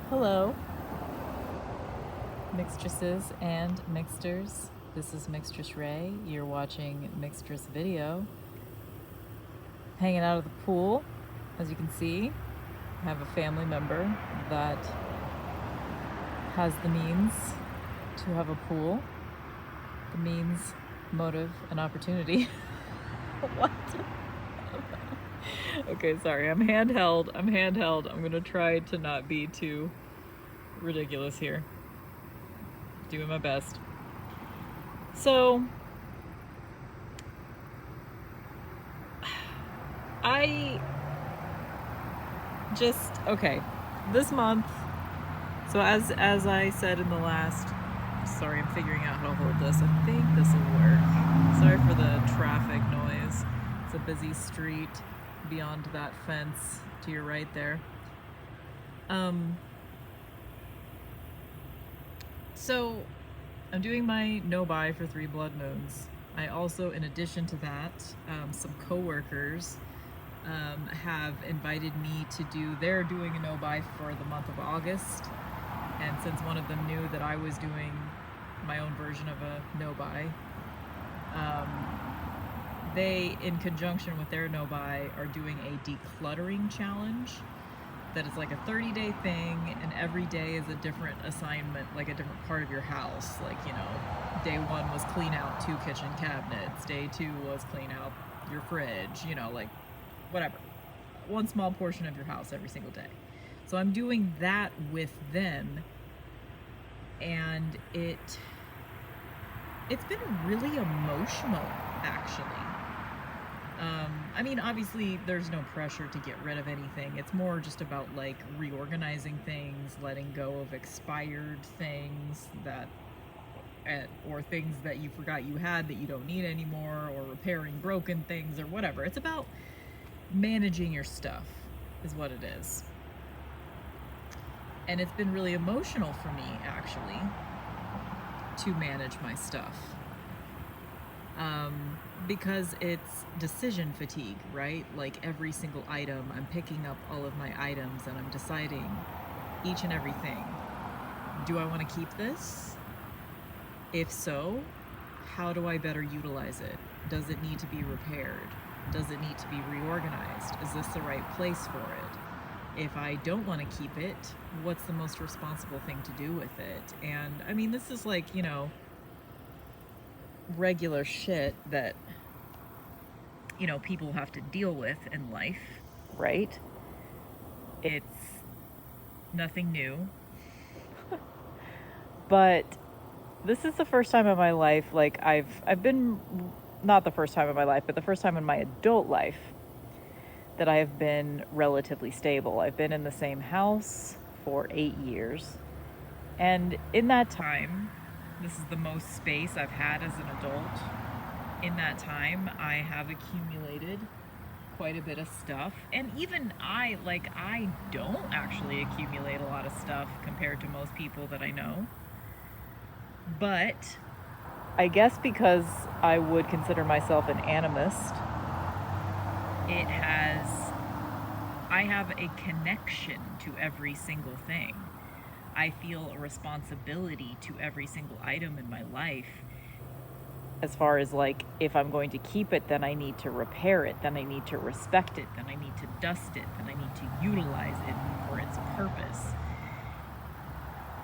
Hello, mixtresses and mixters. This is mixtressrae. You're watching Mixtress video. Hanging out at the pool, as you can see. I have a family member that has the means to have a pool. The means, motive, and opportunity. What? Okay, sorry. I'm handheld. I'm gonna try to not be too ridiculous here. Doing my best. So, okay, this month, so as I said in the last, sorry, I'm figuring out how to hold this. I think this will work. Sorry for the traffic noise. It's a busy street beyond that fence to your right there. So I'm doing my no-buy for 3 blood moons. I also, in addition to that, some coworkers have invited me to they're doing a no-buy for the month of August. And since one of them knew that I was doing my own version of a no-buy, they, in conjunction with their no-buy, are doing a decluttering challenge that is like a 30-day thing, and every day is a different assignment, like a different part of your house. Like, day 1 was clean out 2 kitchen cabinets, day 2 was clean out your fridge, like whatever. One small portion of your house every single day. So I'm doing that with them, and it's been really emotional, actually. I mean, obviously there's no pressure to get rid of anything. It's more just about like reorganizing things, letting go of expired things or things that you forgot you had that you don't need anymore, or repairing broken things or whatever. It's about managing your stuff is what it is. And it's been really emotional for me, actually, to manage my stuff. Because it's decision fatigue, right? Like every single item, I'm picking up all of my items and I'm deciding each and everything. Do I want to keep this? If so, how do I better utilize it? Does it need to be repaired? Does it need to be reorganized? Is this the right place for it? If I don't want to keep it, what's the most responsible thing to do with it? And I mean, this is like, regular shit that people have to deal with in life, right? It's nothing new. But this is the first time in my life, like I've been, not the first time in my life, but the first time in my adult life that I have been relatively stable. I've been in the same house for 8 years. And in that time, this is the most space I've had as an adult. In that time, I have accumulated quite a bit of stuff. And even I don't actually accumulate a lot of stuff compared to most people that I know. But I guess because I would consider myself an animist, I have a connection to every single thing. I feel a responsibility to every single item in my life. As far as like, if I'm going to keep it, then I need to repair it, then I need to respect it, then I need to dust it, then I need to utilize it for its purpose.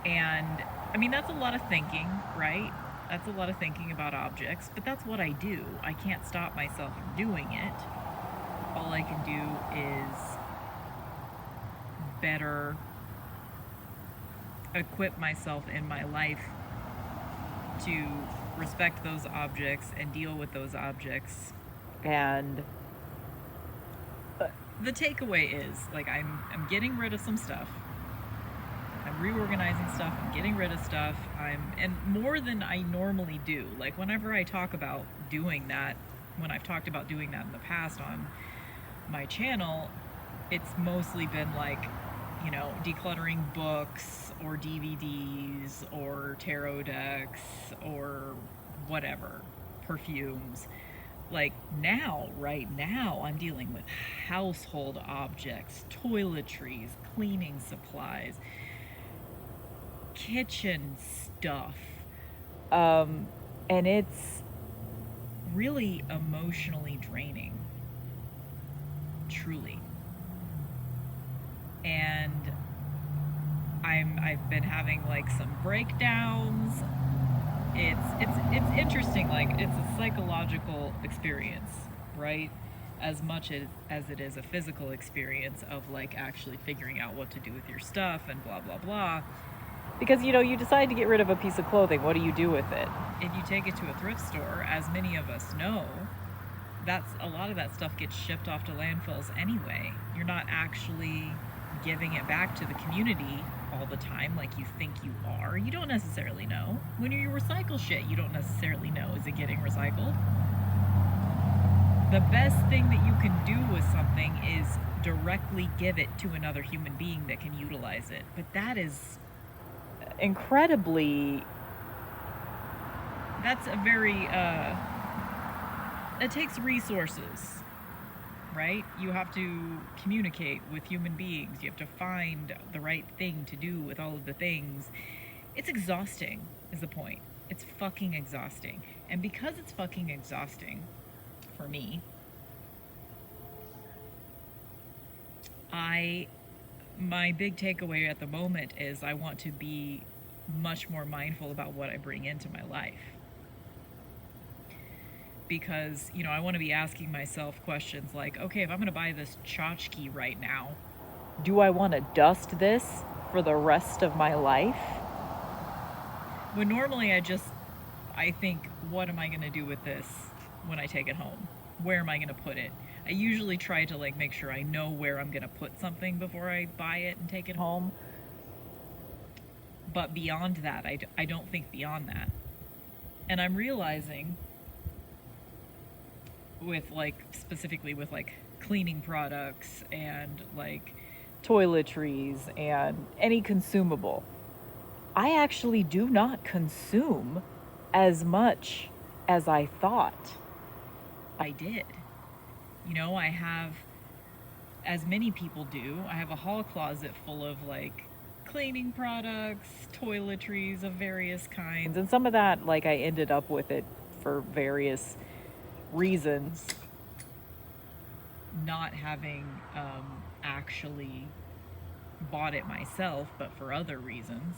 And I mean, that's a lot of thinking, right? That's a lot of thinking about objects, but that's what I do. I can't stop myself from doing it. All I can do is better equip myself in my life to respect those objects and deal with those objects. And the takeaway is, like, I'm getting rid of some stuff. I'm reorganizing stuff. I'm getting rid of stuff. And more than I normally do. Like, whenever I talk about doing that, when I've talked about doing that in the past on my channel, it's mostly been like, decluttering books or DVDs or tarot decks or whatever, perfumes. Like right now, I'm dealing with household objects, toiletries, cleaning supplies, kitchen stuff. And it's really emotionally draining. Truly. And I've been having like some breakdowns. It's interesting, like it's a psychological experience, right? As much as it is a physical experience of like actually figuring out what to do with your stuff and blah blah blah. Because you decide to get rid of a piece of clothing, what do you do with it? If you take it to a thrift store, as many of us know, that's a lot of that stuff gets shipped off to landfills anyway. You're not actually giving it back to the community all the time like you think you are. You don't necessarily know. When you recycle shit, you don't necessarily know, is it getting recycled? The best thing that you can do with something is directly give it to another human being that can utilize it. But that is incredibly, that's a very, it takes resources. Right? You have to communicate with human beings. You have to find the right thing to do with all of the things. It's exhausting, is the point. It's fucking exhausting. And because it's fucking exhausting, for me, my big takeaway at the moment is I want to be much more mindful about what I bring into my life. Because, I want to be asking myself questions like, okay, if I'm going to buy this tchotchke right now, do I want to dust this for the rest of my life? When normally I think, what am I going to do with this when I take it home? Where am I going to put it? I usually try to like make sure I know where I'm going to put something before I buy it and take it home. But beyond that, I don't think beyond that. And I'm realizing specifically with cleaning products and like toiletries and any consumable, I actually do not consume as much as I thought I did. I have, as many people do, I have a hall closet full of like cleaning products, toiletries of various kinds, and some of that I ended up with it for various reasons, not having actually bought it myself, but for other reasons.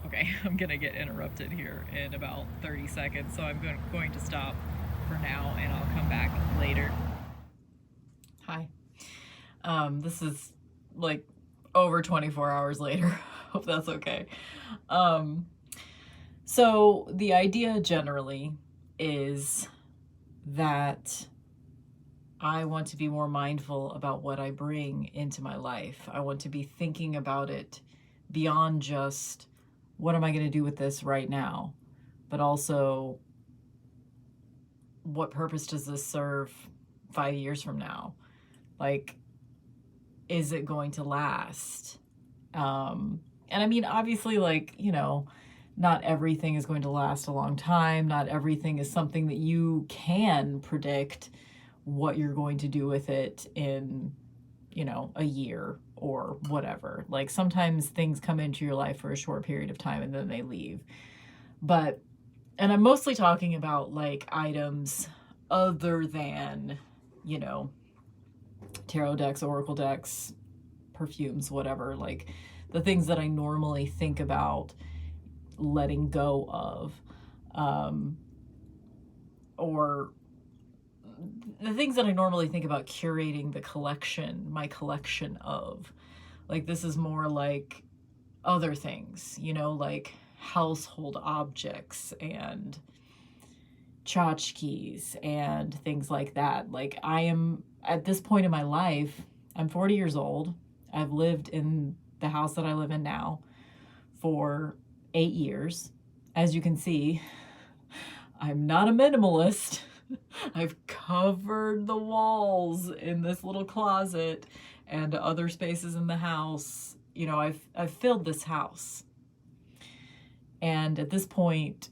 Okay, I'm gonna get interrupted here in about 30 seconds, so I'm going to stop for now and I'll come back later. Hi. This is over 24 hours later. Hope that's okay. So the idea generally is that I want to be more mindful about what I bring into my life. I want to be thinking about it beyond just what am I going to do with this right now, but also what purpose does this serve 5 years from now? Is it going to last? And I mean, obviously, not everything is going to last a long time. Not everything is something that you can predict what you're going to do with it in, a year or whatever. Sometimes things come into your life for a short period of time and then they leave. And I'm mostly talking about items other than, tarot decks, oracle decks, perfumes, whatever, the things that I normally think about letting go of, or the things that I normally think about curating my collection of. This is more other things, household objects and tchotchkes and things like that. I am, at this point in my life, I'm 40 years old. I've lived in the house that I live in now for 8 years. As you can see, I'm not a minimalist. I've covered the walls in this little closet and other spaces in the house. I've filled this house. And at this point,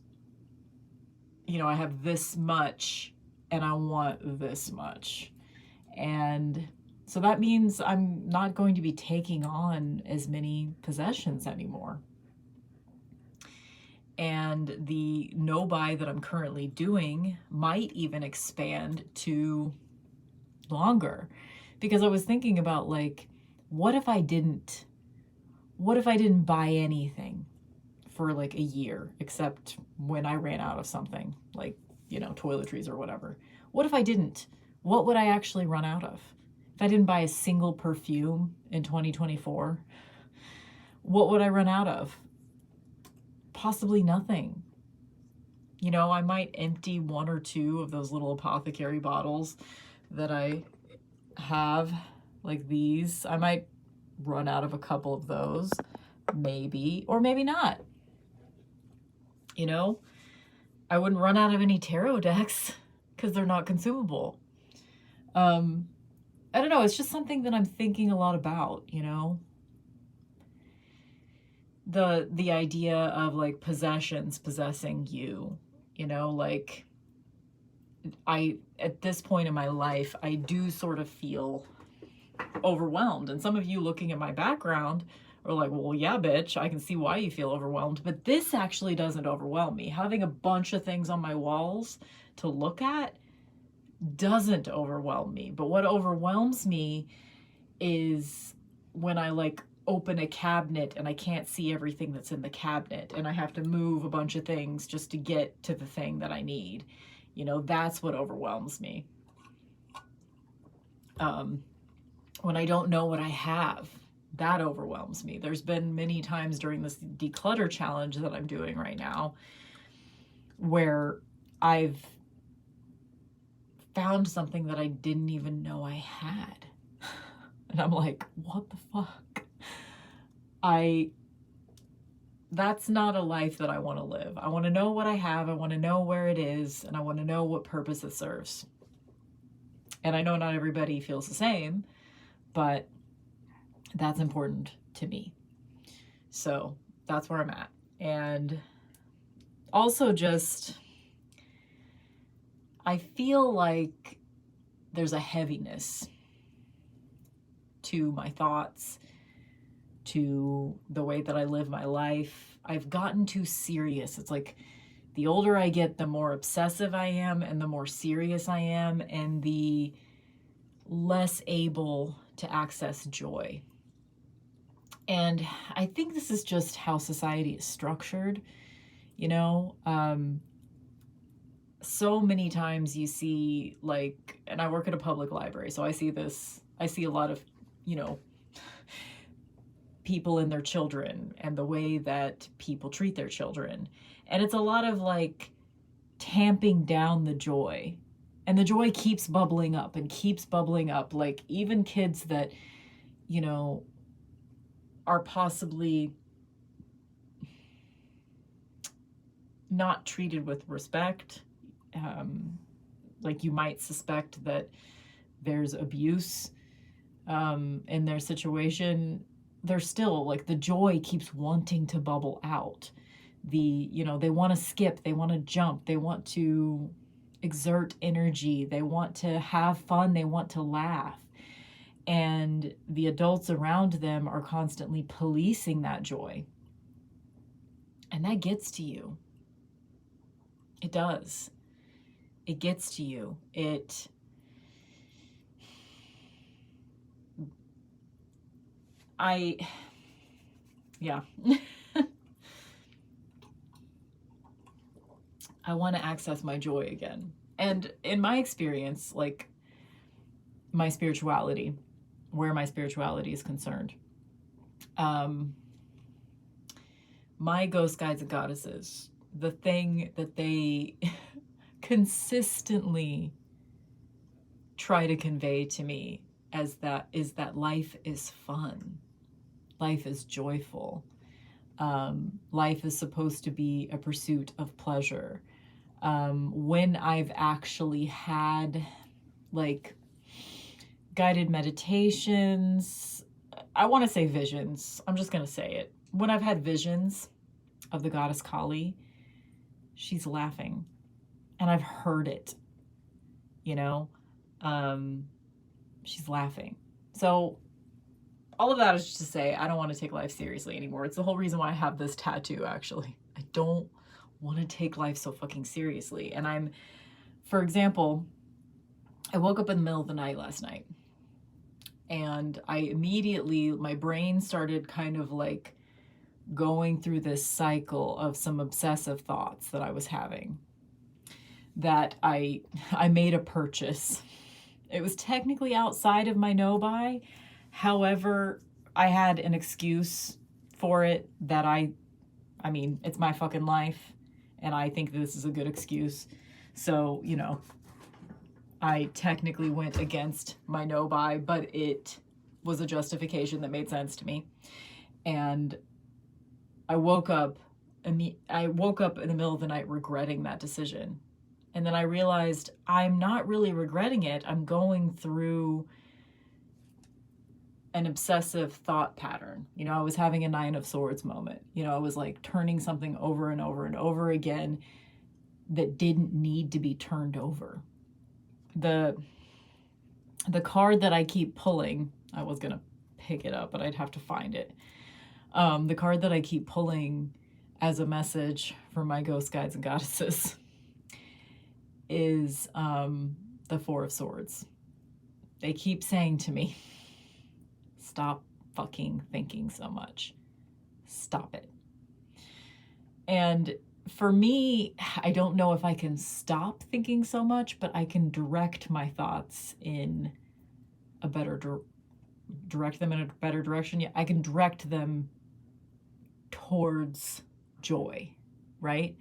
I have this much and I want this much. And So that means I'm not going to be taking on as many possessions anymore. And the no-buy that I'm currently doing might even expand to longer. Because I was thinking about, like, what if I didn't buy anything for like a year, except when I ran out of something, like, toiletries or whatever? What if I didn't? What would I actually run out of? If I didn't buy a single perfume in 2024, what would I run out of? Possibly nothing. I might empty one or two of those little apothecary bottles that I have, like these. I might run out of a couple of those, maybe, or maybe not. I wouldn't run out of any tarot decks because they're not consumable. I don't know. It's just something that I'm thinking a lot about, the idea of like possessions possessing you, like at this point in my life, I do sort of feel overwhelmed. And some of you looking at my background are like, well, yeah, bitch, I can see why you feel overwhelmed. But this actually doesn't overwhelm me. Having a bunch of things on my walls to look at doesn't overwhelm me. But what overwhelms me is when I like open a cabinet and I can't see everything that's in the cabinet and I have to move a bunch of things just to get to the thing that I need. That's what overwhelms me. When I don't know what I have, that overwhelms me. There's been many times during this declutter challenge that I'm doing right now where I've found something that I didn't even know I had. And I'm like, what the fuck? That's not a life that I want to live. I want to know what I have. I want to know where it is. And I want to know what purpose it serves. And I know not everybody feels the same, but that's important to me. So that's where I'm at. And also just, I feel like there's a heaviness to my thoughts, to the way that I live my life. I've gotten too serious. It's like the older I get, the more obsessive I am and the more serious I am and the less able to access joy. And I think this is just how society is structured. So many times you see, like, and I work at a public library, so I see a lot of, people and their children and the way that people treat their children. And it's a lot of like tamping down the joy. And the joy keeps bubbling up and keeps bubbling up. Like even kids that, are possibly not treated with respect. Like you might suspect that there's abuse in their situation. They're still like the joy keeps wanting to bubble out. They want to skip, they want to jump, they want to exert energy, they want to have fun, they want to laugh. And the adults around them are constantly policing that joy. And that gets to you. It does. It gets to you. Yeah. I want to access my joy again. And in my experience, like my spirituality, where my spirituality is concerned, my ghost guides and goddesses, the thing that they consistently try to convey to me is that life is fun. Life is joyful. Life is supposed to be a pursuit of pleasure. When I've actually had like guided meditations, I want to say visions. I'm just going to say it. When I've had visions of the goddess Kali, she's laughing and I've heard it, she's laughing. So all of that is just to say, I don't want to take life seriously anymore. It's the whole reason why I have this tattoo, actually. I don't want to take life so fucking seriously. And for example, I woke up in the middle of the night last night, and my brain started kind of like going through this cycle of some obsessive thoughts that I was having, that I made a purchase. It was technically outside of my no-buy. However, I had an excuse for it that I mean, it's my fucking life, and I think this is a good excuse. So, you know, I technically went against my no-buy, but it was a justification that made sense to me. And I woke up in the middle of the night regretting that decision. And then I realized I'm not really regretting it. I'm going through an obsessive thought pattern. You know, I was having a 9 of Swords moment. You know, I was like turning something over and over and over again that didn't need to be turned over. The card that I keep pulling, I was going to pick it up, but I'd have to find it. The card that I keep pulling as a message from my ghost guides and goddesses is the 4 of Swords. They keep saying to me, stop fucking thinking so much. Stop it. And for me, I don't know if I can stop thinking so much, but I can direct my thoughts in a better direct them in a better direction. Yeah, I can direct them towards joy, right?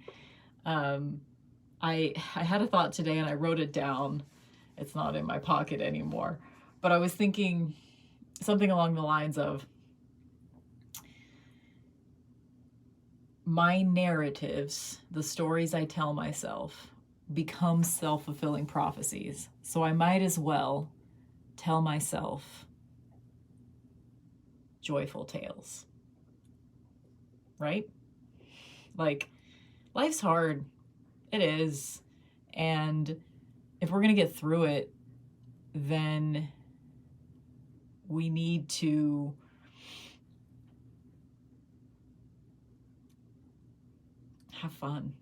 I had a thought today and I wrote it down. It's not in my pocket anymore, but I was thinking something along the lines of, my narratives, the stories I tell myself, become self-fulfilling prophecies. So I might as well tell myself joyful tales, right? Like, life's hard. It is. And if we're going to get through it, then we need to have fun,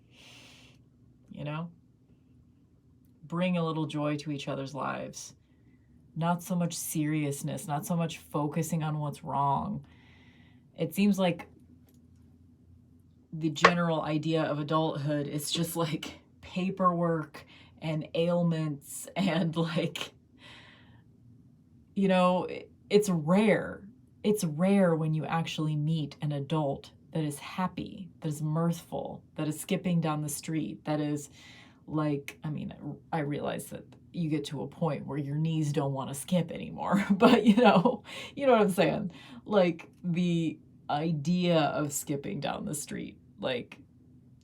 you know? Bring a little joy to each other's lives. Not so much seriousness, not so much focusing on what's wrong. It seems like the general idea of adulthood is just like paperwork and ailments and like, you know, it's rare. It's rare when you actually meet an adult that is happy, that is mirthful, that is skipping down the street, that is like, I mean, I realize that you get to a point where your knees don't want to skip anymore, but you know what I'm saying? Like, the idea of skipping down the street, like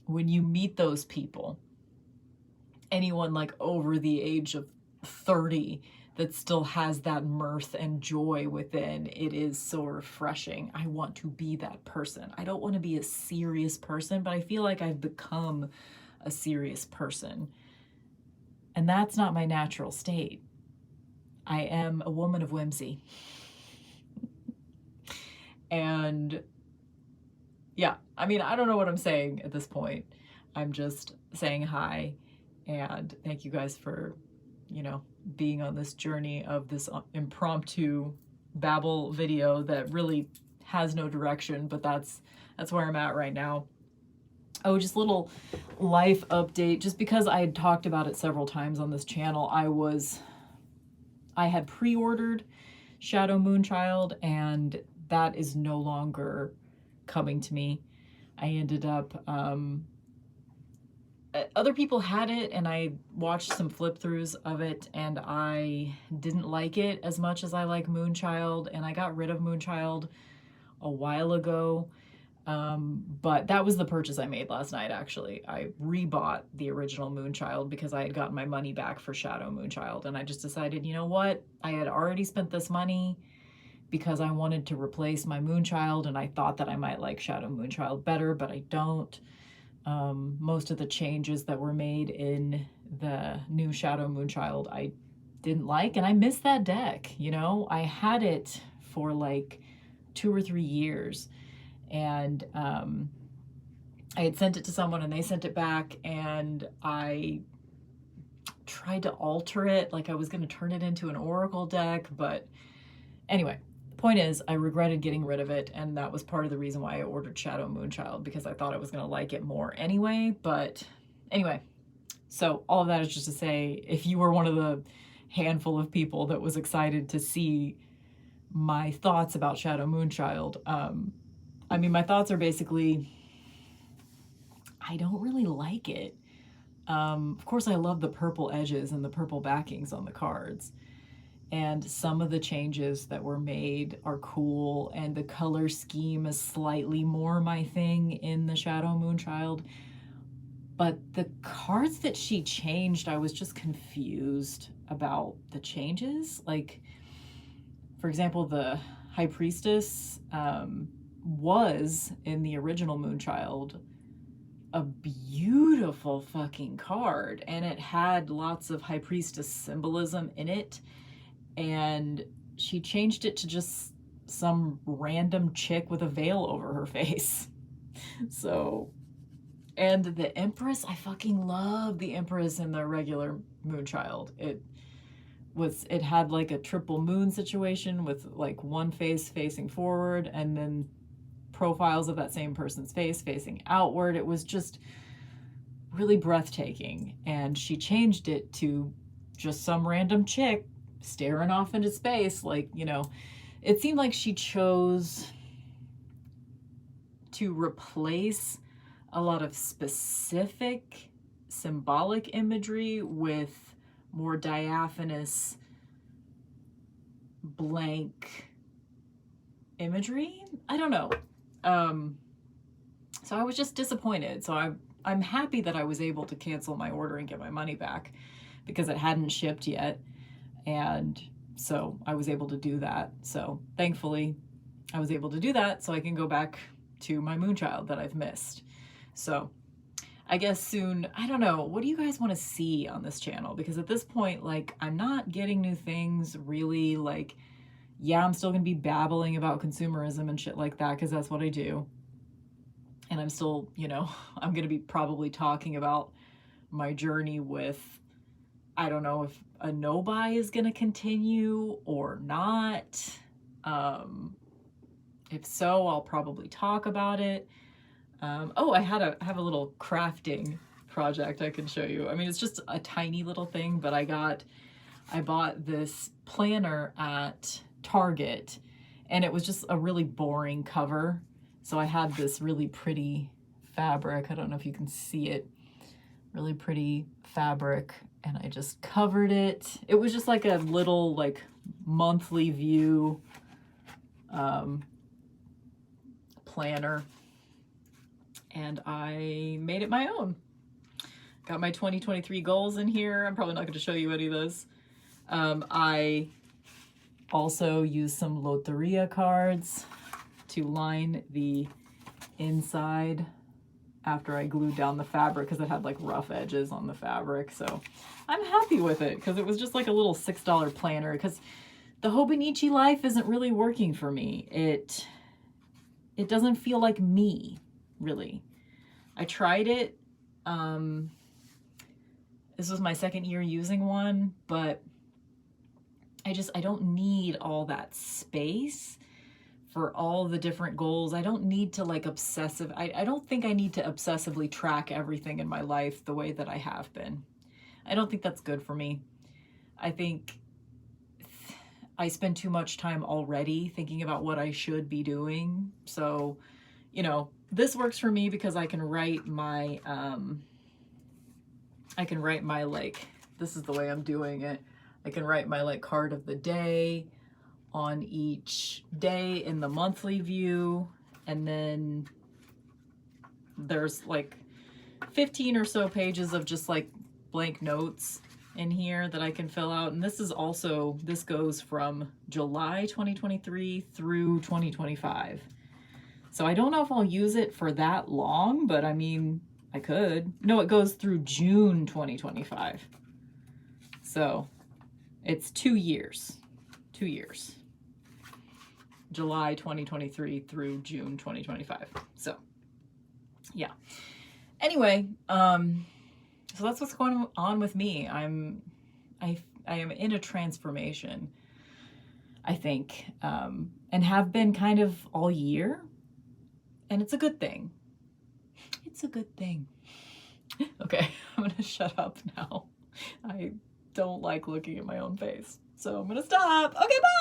when you meet those people, anyone like over the age of 30 that still has that mirth and joy within, it is so refreshing. I want to be that person. I don't want to be a serious person, but I feel like I've become a serious person. And that's not my natural state. I am a woman of whimsy. And yeah, I mean, I don't know what I'm saying at this point. I'm just saying hi, and thank you guys for, you know, being on this journey of this impromptu babble video that really has no direction, but that's where I'm at right now. Oh, just a little life update, just because I had talked about it several times on this channel. I had pre-ordered Shadow Moonchild, and that is no longer coming to me. I ended up, other people had it, and I watched some flip throughs of it, and I didn't like it as much as I like Moonchild, and I got rid of Moonchild a while ago. But that was the purchase I made last night, actually. I rebought the original Moonchild because I had gotten my money back for Shadow Moonchild, and I just decided, you know what? I had already spent this money because I wanted to replace my Moonchild, and I thought that I might like Shadow Moonchild better, but I don't. Most of the changes that were made in the new Shadow Moonchild, I didn't like, and I miss that deck. You know, I had it for like 2 or 3 years, and I had sent it to someone and they sent it back, and I tried to alter it, like I was going to turn it into an oracle deck, but anyway, the point is I regretted getting rid of it, and that was part of the reason why I ordered Shadow Moonchild, because I thought I was going to like it more anyway. But anyway, so all of that is just to say, if you were one of the handful of people that was excited to see my thoughts about Shadow Moonchild, I mean, my thoughts are basically, I don't really like it. Of course, I love the purple edges and the purple backings on the cards. And some of the changes that were made are cool, and the color scheme is slightly more my thing in the Shadow Moonchild. But the cards that she changed, I was just confused about the changes. Like, for example, the High Priestess was, in the original Moonchild, a beautiful fucking card, and it had lots of High Priestess symbolism in it, and she changed it to just some random chick with a veil over her face. So, and the Empress, I fucking love the Empress in the regular Moonchild. It had like a triple moon situation with like one face facing forward and then profiles of that same person's face facing outward. It was just really breathtaking, and she changed it to just some random chick staring off into space. Like, you know, it seemed like she chose to replace a lot of specific symbolic imagery with more diaphanous blank imagery. I don't know. So I was just disappointed. So I'm happy that I was able to cancel my order and get my money back, because it hadn't shipped yet. And so I was able to do that. So thankfully I was able to do that, so I can go back to my Moonchild that I've missed. So I guess soon, I don't know, what do you guys want to see on this channel? Because at this point, like, I'm not getting new things really. Like, yeah, I'm still going to be babbling about consumerism and shit like that, because that's what I do. And I'm still, you know, I'm going to be probably talking about my journey with, I don't know if a no-buy is going to continue or not. If so, I'll probably talk about it. Oh, I have a little crafting project I can show you. I mean, it's just a tiny little thing, but I bought this planner at Target, and it was just a really boring cover. So I had this really pretty fabric. I don't know if you can see it. Really pretty fabric, and I just covered it. It was just like a little like monthly view planner, and I made it my own. Got my 2023 goals in here. I'm probably not going to show you any of those. I also used some Loteria cards to line the inside after I glued down the fabric, because it had like rough edges on the fabric. So I'm happy with it, because it was just like a little $6 planner, because the Hobonichi life isn't really working for me. It doesn't feel like me, really. I tried it. This was my second year using one, but I don't need all that space for all the different goals. I don't need to like I don't think I need to obsessively track everything in my life the way that I have been. I don't think that's good for me. I think I spend too much time already thinking about what I should be doing. So, you know, this works for me because I can write my, like, this is the way I'm doing it. I can write my like card of the day on each day in the monthly view, and then there's like 15 or so pages of just like blank notes in here that I can fill out. And this goes from July 2023 through 2025. So I don't know if I'll use it for that long, but I mean, I could. No, it goes through June 2025. So It's 2 years. 2 years. July 2023 through June 2025. So, yeah. Anyway, so that's what's going on with me. I am in a transformation, I think, and have been kind of all year, and it's a good thing. It's a good thing. Okay, I'm gonna shut up now. I don't like looking at my own face, so I'm gonna stop. Okay, bye!